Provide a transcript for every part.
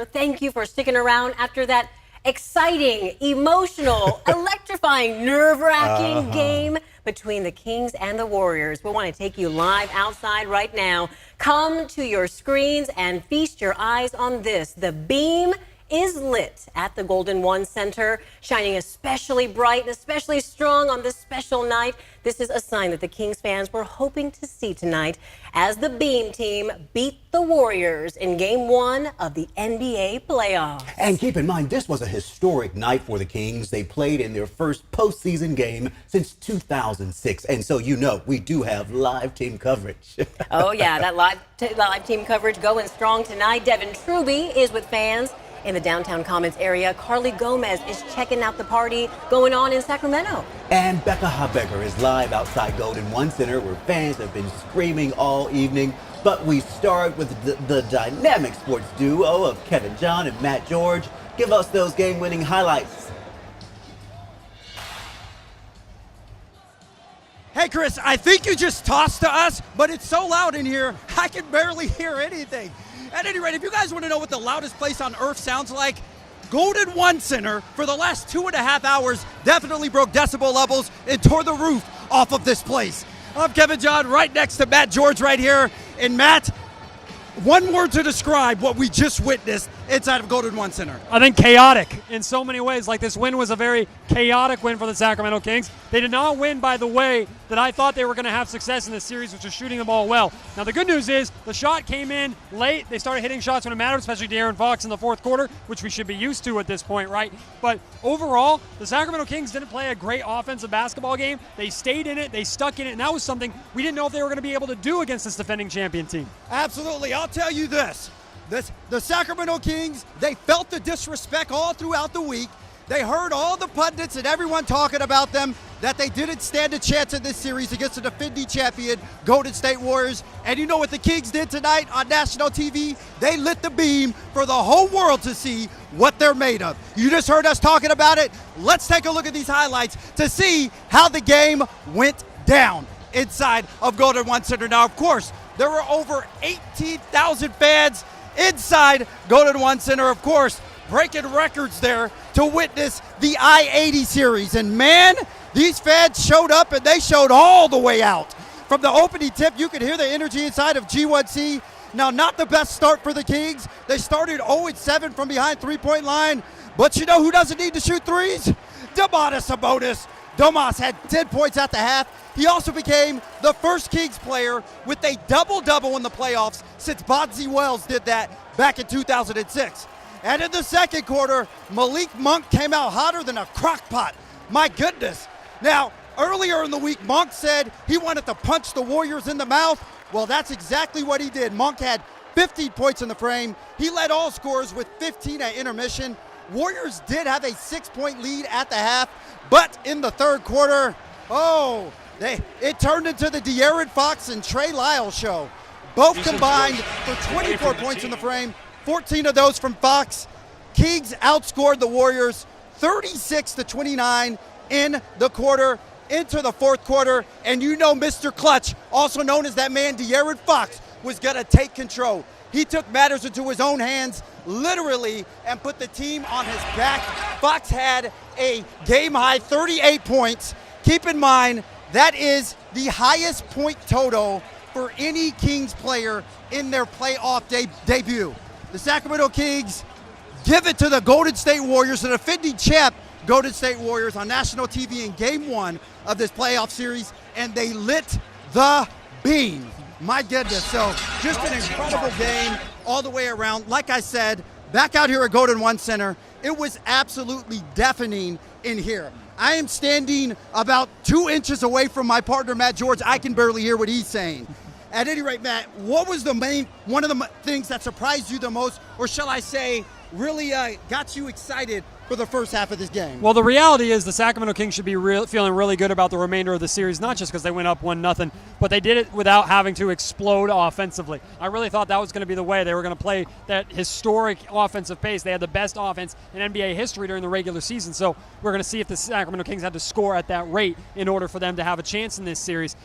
Thank you for sticking around after that exciting, emotional, electrifying, nerve-wracking game between the Kings and the Warriors. We want to take you live outside right now. Come to your screens and feast your eyes on this. The beam is lit at the Golden One Center, shining especially bright and especially strong on this special night. This is a sign that the Kings fans were hoping to see tonight as the Beam team beat the Warriors in Game 1 of the NBA playoffs. And keep in mind, this was a historic night for the Kings. They played in their first postseason game since 2006. And so, you know, we do have live team coverage. Oh, yeah, that live team coverage going strong tonight. Devin Truby is with fans in the downtown Commons area. Carly Gomez is checking out the party going on in Sacramento. And Becca Habecker is live outside Golden One Center, where fans have been screaming all evening. But we start with the dynamic sports duo of Kevin John and Matt George. Give us those game-winning highlights. Hey, Chris, I think you just tossed to us, but it's so loud in here, I can barely hear anything. At any rate, if you guys want to know what the loudest place on earth sounds like, Golden One Center for the last 2.5 hours definitely broke decibel levels and tore the roof off of this place. I'm Kevin John, right next to Matt George right here. And Matt, one word to describe what we just witnessed inside of Golden One Center. I think chaotic in so many ways. Like, this win was a very chaotic win for the Sacramento Kings. They did not win by the way that I thought they were going to have success in this series, which was shooting the ball well. Now, the good news is the shot came in late. They started hitting shots when it mattered, especially De'Aaron Fox in the fourth quarter, which we should be used to at this point, right? But overall, the Sacramento Kings didn't play a great offensive basketball game. They stayed in it. They stuck in it. And that was something we didn't know if they were going to be able to do against this defending champion team. Absolutely. I'll tell you this. The Sacramento Kings, they felt the disrespect all throughout the week. They heard all the pundits and everyone talking about them, that they didn't stand a chance in this series against the defending champion Golden State Warriors. And you know what the Kings did tonight on national TV? They lit the beam for the whole world to see what they're made of. You just heard us talking about it. Let's take a look at these highlights to see how the game went down inside of Golden One Center. Now, of course, there were over 18,000 fans inside Golden One Center, of course, breaking records there to witness the I-80 series. And man, these fans showed up and they showed all the way out. From the opening tip, you could hear the energy inside of G1C. Now, not the best start for the Kings. They started 0-7 from behind three-point line. But you know who doesn't need to shoot threes? Domantas Sabonis. Domas had 10 points at the half. He also became the first Kings player with a double-double in the playoffs since Bonzi Wells did that back in 2006. And in the second quarter, Malik Monk came out hotter than a crock pot. My goodness. Now, earlier in the week, Monk said he wanted to punch the Warriors in the mouth. Well, that's exactly what he did. Monk had 15 points in the frame. He led all scorers with 15 at intermission. Warriors did have a 6-point lead at the half, but in the third quarter, it turned into the De'Aaron Fox and Trey Lyles show. Both combined for 24 points in the frame, 14 of those from Fox. Kings outscored the Warriors 36-29 in the quarter, into the fourth quarter. And you know Mr. Clutch, also known as that man De'Aaron Fox, was going to take control. He took matters into his own hands, literally, and put the team on his back. Fox had a game-high 38 points. Keep in mind, that is the highest point total for any Kings player in their playoff debut. The Sacramento Kings give it to the Golden State Warriors, the defending champ Golden State Warriors, on national TV in Game 1 of this playoff series, and they lit the beam. My goodness, so just an incredible game all the way around. Like I said, back out here at Golden One Center, it was absolutely deafening in here. I am standing about 2 inches away from my partner, Matt George. I can barely hear what he's saying. At any rate, Matt, what was one of the things that surprised you the most, or shall I say, really got you excited for the first half of this game? Well, the reality is the Sacramento Kings should be feeling really good about the remainder of the series, not just because they went up 1-0, but they did it without having to explode offensively. I really thought that was going to be the way. They were going to play that historic offensive pace. They had the best offense in NBA history during the regular season, so we're going to see if the Sacramento Kings had to score at that rate in order for them to have a chance in this series.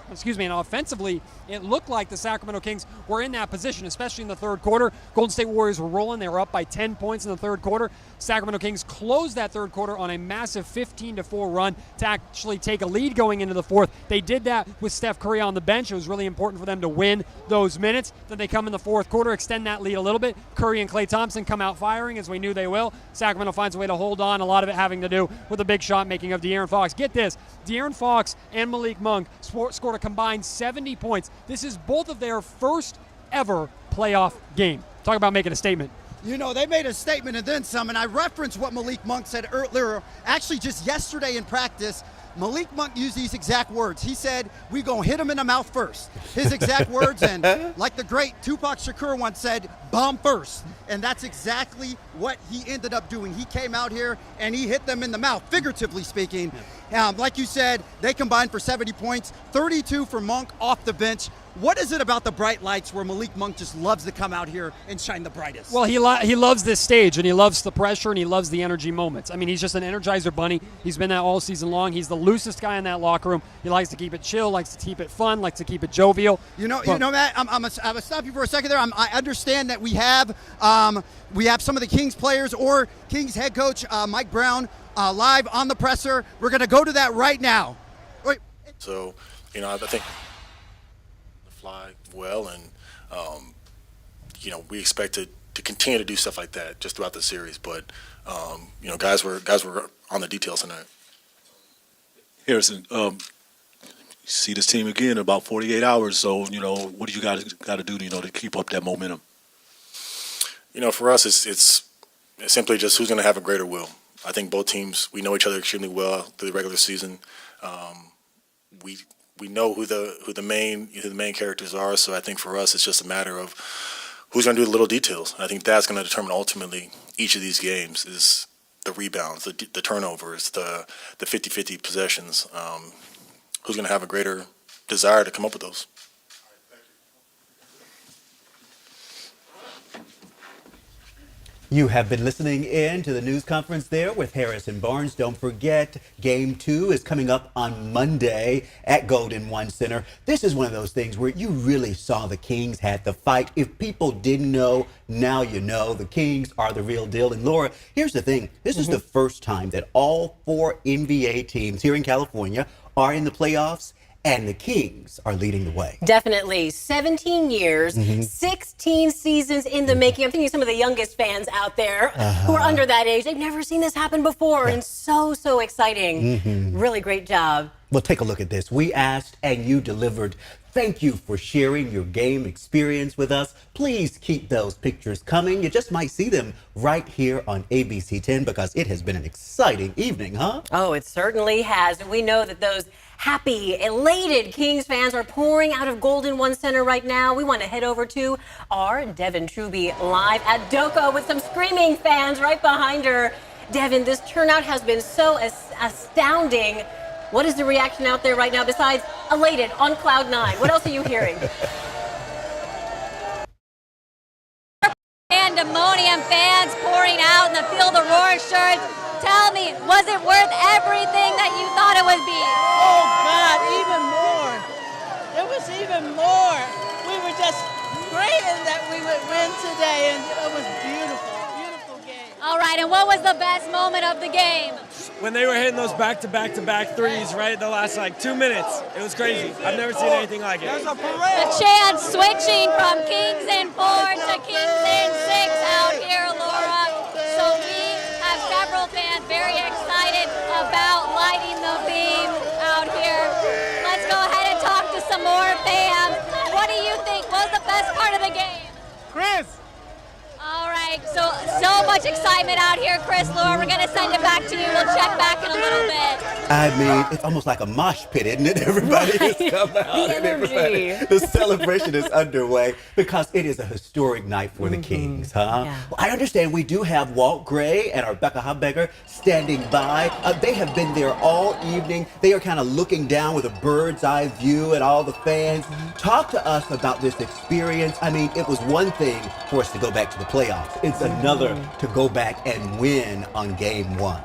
and offensively, it looked like the Sacramento Kings were in that position, especially in the third quarter. Golden State Warriors were rolling. They were up by 10 points in the third quarter. Sacramento Kings closed that third quarter on a massive 15-4 run to actually take a lead going into the fourth. They did that with Steph Curry on the bench. It was really important for them to win those minutes. Then they come in the fourth quarter, extend that lead a little bit. Curry and Klay Thompson come out firing, as we knew they will. Sacramento finds a way to hold on, a lot of it having to do with the big shot making of De'Aaron Fox. Get this, De'Aaron Fox and Malik Monk scored a combined 70 points. This is both of their first ever playoff game. Talk about making a statement. You know, they made a statement and then some, and I referenced what Malik Monk said earlier, actually just yesterday in practice. Malik Monk used these exact words. He said, "We gonna hit him in the mouth first." His exact words, and like the great Tupac Shakur once said, "Bomb first." And that's exactly what he ended up doing. He came out here and he hit them in the mouth, figuratively speaking. Like you said, they combined for 70 points, 32 for Monk off the bench. What is it about the bright lights where Malik Monk just loves to come out here and shine the brightest? Well, he loves this stage, and he loves the pressure, and he loves the energy moments. I mean, he's just an energizer bunny. He's been that all season long. He's the loosest guy in that locker room. He likes to keep it chill, likes to keep it fun, likes to keep it jovial. You know, Matt, I'm gonna stop you for a second there. I understand that we have some of the Kings players or Kings head coach Mike Brown live on the presser. We're gonna go to that right now. Wait. So, I think fly well, and we expect to continue to do stuff like that just throughout the series. But guys were on the details tonight. Harrison, you see this team again in about 48 hours. So what do you guys got to do to keep up that momentum? For us, it's simply just who's going to have a greater will. I think both teams, we know each other extremely well through the regular season. We know who the main characters are, so I think for us it's just a matter of who's going to do the little details. I think that's going to determine ultimately each of these games is the rebounds, the turnovers, the 50-50 possessions. Who's going to have a greater desire to come up with those? You have been listening in to the news conference there with Harrison Barnes. Don't forget, Game 2 is coming up on Monday at Golden One Center. This is one of those things where you really saw the Kings had the fight. If people didn't know, now you know. The Kings are the real deal. And Laura, here's the thing. This is the first time that all 4 NBA teams here in California are in the playoffs, and the Kings are leading the way. Definitely. 17 years, 16 seasons in the making. I'm thinking some of the youngest fans out there who are under that age. They've never seen this happen before, and so exciting. Really great job. Well, take a look at this. We asked and you delivered. Thank you for sharing your game experience with us. Please keep those pictures coming. You just might see them right here on ABC 10 because it has been an exciting evening, huh? Oh, it certainly has. And we know that those happy, elated Kings fans are pouring out of Golden One Center right now. We want to head over to our Devin Truby live at Doco with some screaming fans right behind her. Devin, this turnout has been so astounding. What is the reaction out there right now besides elated on cloud 9? What else are you hearing? Pandemonium, fans pouring out in the Feel the Roar shirts. Tell me, was it worth everything that you thought it would be? Oh God, even more. It was even more. We were just praying that we would win today, and it was beautiful game. All right, and what was the best moment of the game? When they were hitting those back-to-back threes right at the last 2 minutes. It was crazy. I've never seen anything like it. The chants switching from Kings in 4 to Kings in 6 out here, Laura. So we have several fans very excited about lighting the beam out here. Let's go ahead and talk to some more fans. What do you think was the best part of the game? Chris! All right, so much excitement out here, Chris. Laura, we're going to send it back to you. We'll check back in a little bit. I mean, it's almost like a mosh pit, isn't it? Everybody has come out. The energy. The celebration is underway because it is a historic night for the Kings, huh? Yeah. Well, I understand we do have Walt Gray and Rebecca Habegger standing by. They have been there all evening. They are kind of looking down with a bird's eye view at all the fans. Talk to us about this experience. I mean, it was one thing for us to go back to the playoffs. It's another to go back and win on Game 1.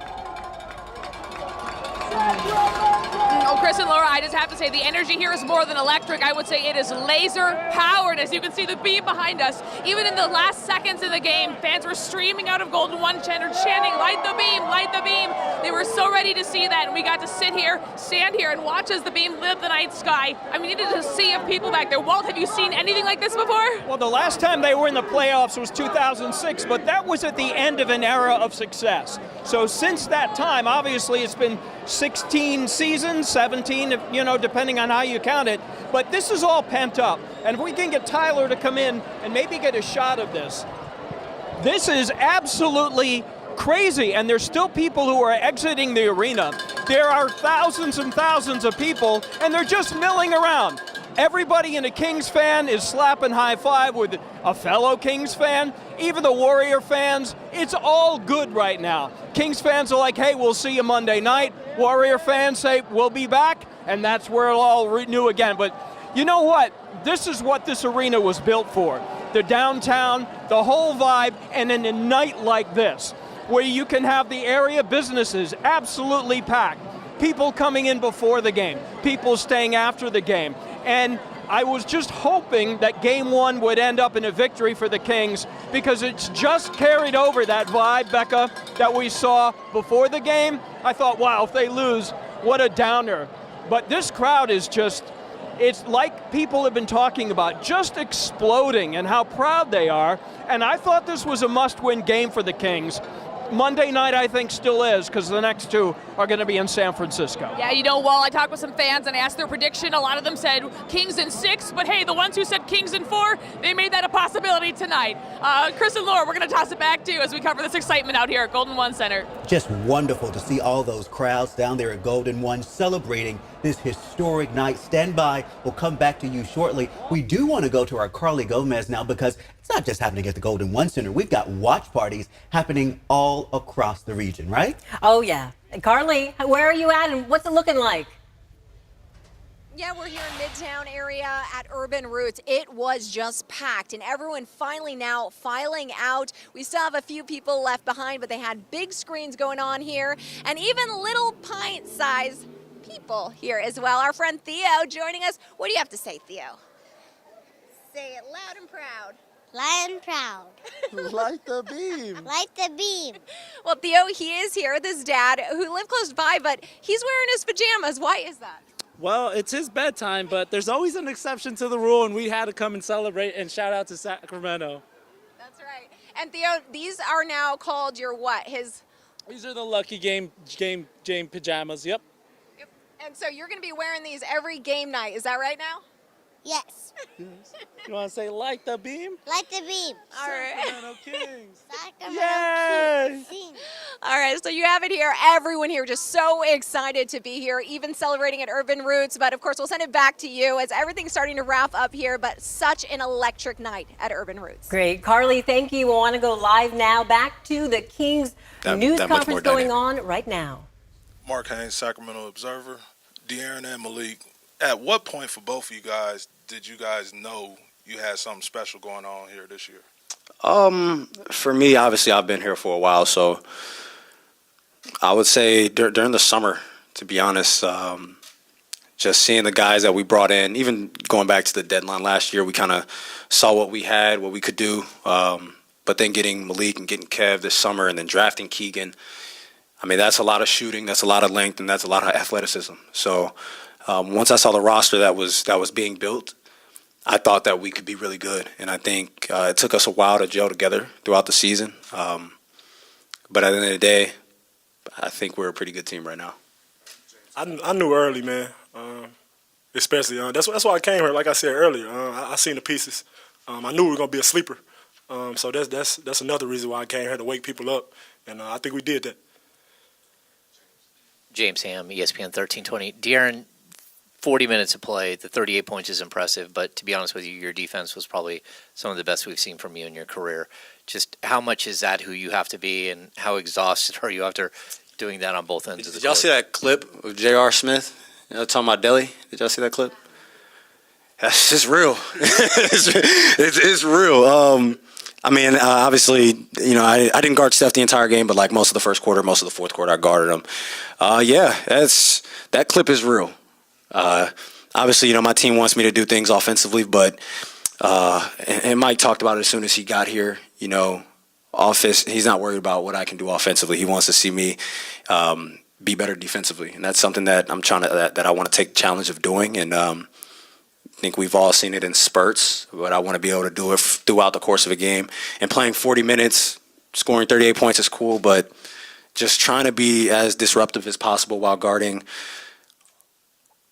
Well, Chris and Laura, I just have to say the energy here is more than electric. I would say it is laser powered. As you can see the beam behind us, even in the last seconds of the game, fans were streaming out of Golden One Center chanting, light the beam, light the beam. They were so ready to see that, and we got to stand here and watch as the beam lit the night sky. I mean, it is a sea of people back there. Walt, have you seen anything like this before? Well, the last time they were in the playoffs was 2006, but that was at the end of an era of success. So since that time, obviously it's been 16 seasons, 17, depending on how you count it. But this is all pent up. And if we can get Tyler to come in and maybe get a shot of this, this is absolutely crazy. And there's still people who are exiting the arena. There are thousands and thousands of people, and they're just milling around. Everybody in a Kings fan is slapping high five with a fellow Kings fan. Even the Warrior fans, it's all good right now. Kings fans are like, hey, we'll see you Monday night. Warrior fans say, we'll be back, and that's where it'll all renew again. But you know what? This is what this arena was built for. The downtown, the whole vibe, and in a night like this, where you can have the area businesses absolutely packed. People coming in before the game, people staying after the game. And I was just hoping that game one would end up in a victory for the Kings, because it's just carried over that vibe, Becca, that we saw before the game. I thought, wow, if they lose, what a downer. But this crowd is just, it's like people have been talking about, just exploding and how proud they are. And I thought this was a must-win game for the Kings. Monday night, I think, still is, because the next two are going to be in San Francisco. Yeah, while I talked with some fans and asked their prediction, a lot of them said Kings in 6, but hey, the ones who said Kings in 4, they made that a possibility tonight. Chris and Laura, we're going to toss it back to you as we cover this excitement out here at Golden One Center. Just wonderful to see all those crowds down there at Golden One celebrating this historic night. Stand by. We'll come back to you shortly. We do want to go to our Carly Gomez now, because it's not just happening at the Golden One Center. We've got watch parties happening all across the region, right? Oh, yeah. Carly, where are you at and what's it looking like? Yeah, we're here in Midtown area at Urban Roots. It was just packed, and everyone finally now filing out. We still have a few people left behind, but they had big screens going on here, and even little pint-sized people here as well. Our friend Theo joining us. What do you have to say, Theo? Say it loud and proud. Loud and proud. Light the beam. Light the beam. Well, Theo, he is here with his dad, who live close by, but he's wearing his pajamas. Why is that? Well, it's his bedtime, but there's always an exception to the rule, and we had to come and celebrate and shout out to Sacramento. That's right. And Theo, these are now called your what? These are the lucky game pajamas. Yep. And so you're going to be wearing these every game night. Is that right now? Yes. You want to say light the beam? Light the beam. All right. Sacramento Kings. Sacramento Kings. All right, so you have it here. Everyone here just so excited to be here, even celebrating at Urban Roots. But of course, we'll send it back to you as everything's starting to wrap up here. But such an electric night at Urban Roots. Great. Carly, thank you. We want to go live now. Back to the Kings news conference going on right now. Mark Haynes, Sacramento Observer. De'Aaron and Malik, at what point for both of you guys did you guys know you had something special going on here this year? For me, obviously, I've been here for a while, so I would say during the summer, to be honest, just seeing the guys that we brought in, even going back to the deadline last year, we kind of saw what we had, what we could do, but then getting Malik and getting Kev this summer and then drafting Keegan, I mean, that's a lot of shooting, that's a lot of length, and that's a lot of athleticism. So once I saw the roster that was being built, I thought that we could be really good. And I think it took us a while to gel together throughout the season. But at the end of the day, I think we're a pretty good team right now. I knew early, man. Especially that's why I came here. Like I said earlier, I seen the pieces. I knew we were gonna be a sleeper. So that's another reason why I came here, to wake people up, and I think we did that. James Ham, ESPN 1320. De'Aaron, 40 minutes of play, the 38 points is impressive, but to be honest with you, your defense was probably some of the best we've seen from you in your career. Just how much is that who you have to be, and how exhausted are you after doing that on both ends of the court? Did y'all see that clip of J.R. Smith talking about Delhi? Did y'all see that clip? That's just real. it's real. I mean, obviously, I didn't guard Steph the entire game, but like most of the first quarter, most of the fourth quarter, I guarded him. That clip is real. Obviously, my team wants me to do things offensively, but and Mike talked about it as soon as he got here. He's not worried about what I can do offensively. He wants to see me be better defensively, and that's something that that I want to take the challenge of doing. And I think we've all seen it in spurts, but I want to be able to do it throughout the course of a game. And playing 40 minutes, scoring 38 points is cool, but just trying to be as disruptive as possible while guarding,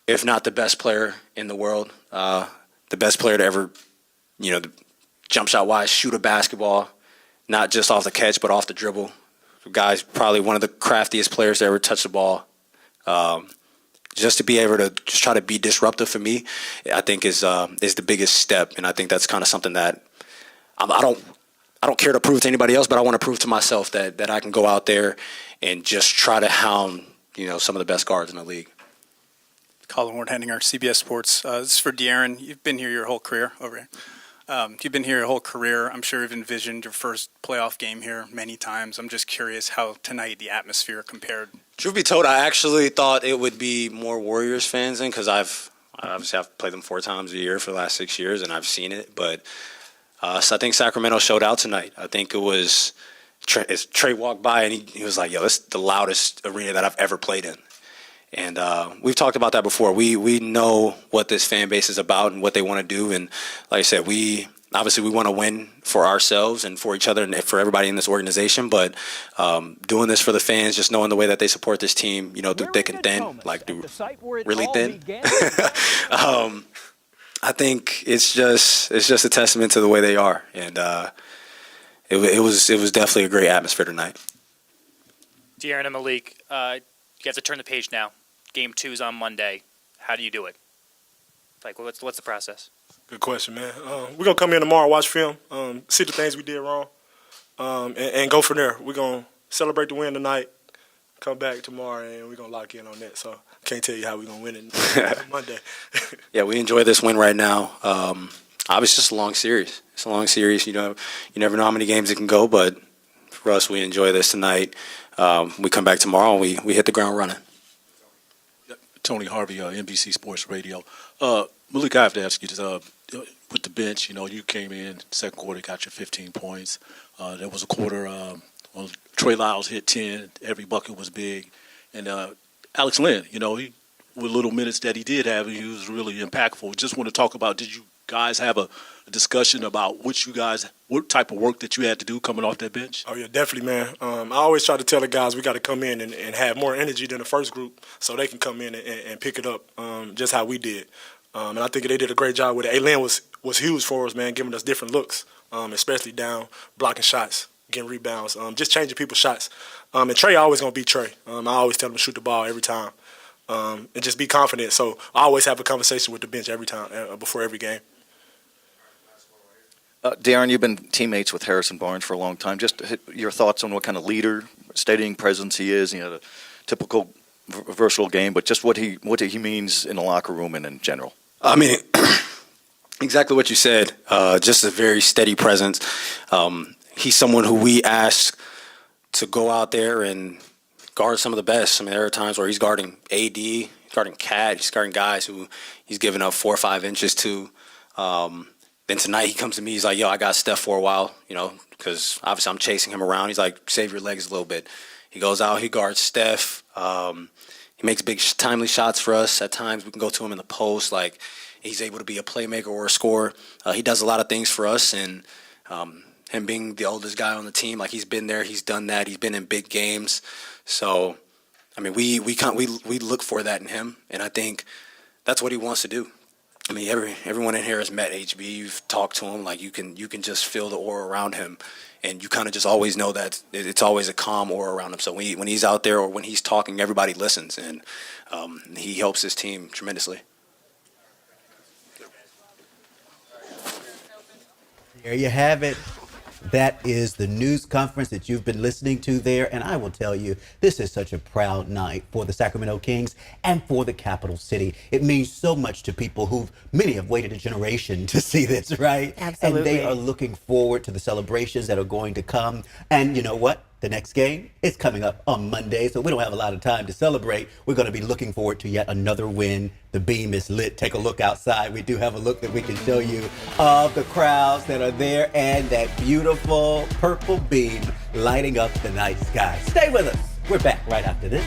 if not the best player in the world, the best player to ever, jump shot wise, shoot a basketball, not just off the catch, but off the dribble. The guy's probably one of the craftiest players to ever touch the ball. Just to be able to just try to be disruptive for me, I think is the biggest step. And I think that's kind of something that I don't care to prove to anybody else, but I want to prove to myself that I can go out there and just try to hound, some of the best guards in the league. Colin Ward-Henninger, CBS Sports. This is for De'Aaron. You've been here your whole career over here. You've been here your whole career. I'm sure you've envisioned your first playoff game here many times. I'm just curious how tonight the atmosphere compared. Truth be told, I actually thought it would be more Warriors fans in, because I've played them 4 times a year for the last 6 years, and I've seen it. But so I think Sacramento showed out tonight. I think it was Trey walked by and he was like, "Yo, this is the loudest arena that I've ever played in." And we've talked about that before. We know what this fan base is about and what they want to do. And like I said, we want to win for ourselves and for each other and for everybody in this organization. But doing this for the fans, just knowing the way that they support this team, through thick and thin, like through really thin. I think it's just a testament to the way they are. And it was definitely a great atmosphere tonight. De'Aaron and Malik, you have to turn the page now. Game 2 is on Monday. How do you do it? What's the process? Good question, man. We're going to come in tomorrow, watch film, see the things we did wrong, and go from there. We're going to celebrate the win tonight, come back tomorrow, and we're going to lock in on that. So I can't tell you how we're going to win it Monday. Yeah, we enjoy this win right now. Obviously, it's just a long series. It's a long series. You never know how many games it can go, but for us, we enjoy this tonight. We come back tomorrow and we hit the ground running. Tony Harvey, NBC Sports Radio. Malik, I have to ask you, with the bench, you came in second quarter, got your 15 points. There was a quarter, Trey Lyles hit 10. Every bucket was big. And Alex Len, with little minutes that he did have, he was really impactful. Just want to talk about, did you guys have a discussion about what type of work that you had to do coming off that bench? Oh, yeah, definitely, man. I always try to tell the guys we got to come in and have more energy than the first group so they can come in and pick it up just how we did. And I think they did a great job with it. A-Lin was huge for us, man, giving us different looks, especially down, blocking shots, getting rebounds, just changing people's shots. And Trey always going to be Trey. I always tell him to shoot the ball every time and just be confident. So I always have a conversation with the bench every time, before every game. De'Aaron, you've been teammates with Harrison Barnes for a long time. Just your thoughts on what kind of leader, steadying presence he is. A typical versatile game, but just what he means in the locker room and in general. I mean, exactly what you said. Just a very steady presence. He's someone who we ask to go out there and guard some of the best. I mean, there are times where he's guarding AD, he's guarding Cat, he's guarding guys who he's given up 4 or 5 inches to. Then tonight he comes to me, he's like, "Yo, I got Steph for a while," because obviously I'm chasing him around. He's like, "Save your legs a little bit." He goes out, he guards Steph. He makes big, timely shots for us. At times we can go to him in the post. He's able to be a playmaker or a scorer. He does a lot of things for us, and him being the oldest guy on the team, he's been there, he's done that, he's been in big games. So, I mean, we look for that in him, and I think that's what he wants to do. I mean, everyone in here has met HB. You've talked to him. You can just feel the aura around him, and you kind of just always know that it's always a calm aura around him. So when he's out there or when he's talking, everybody listens, and he helps his team tremendously. There you have it. That is the news conference that you've been listening to there. And I will tell you, this is such a proud night for the Sacramento Kings and for the capital city. It means so much to people many have waited a generation to see this, right? Absolutely. And they are looking forward to the celebrations that are going to come. And you know what? The next game is coming up on Monday, so we don't have a lot of time to celebrate. We're going to be looking forward to yet another win. The beam is lit. Take a look outside. We do have a look that we can show you of the crowds that are there and that beautiful purple beam lighting up the night sky. Stay with us. We're back right after this.